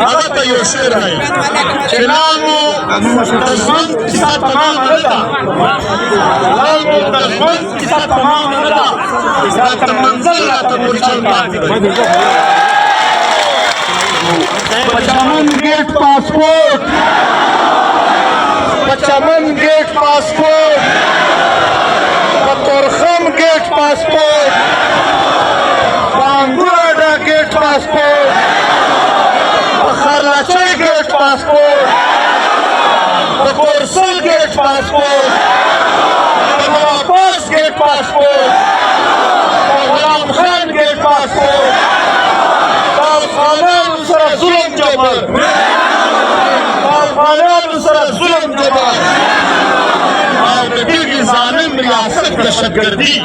هغه ته یو شعر دی چې لالمو د ژوند کیسه تمامه نه ده، لالمو د ژوند کیسه تمامه نه ده، دا تر منزل راته پورې چل پاتې دی. په چمن ګیټ پاسپورټ، په چمن ګیټ پاسپورټ، په تورخم ګیټ پاسپورټ، په انګوراډا ګیټ پاسپورټ، په خرلاچۍ ګیټ پاسپورټ، په کورسل ګیټ پاسپورټ، په نواپاس ګیټ پاسپورټ، په غلام خان ګیټ پاسپورټ، په افغانانو سره ظلم جبر، په افغانانو سره ظلم جبر او د دغې ظالم ریاست دهشتګردي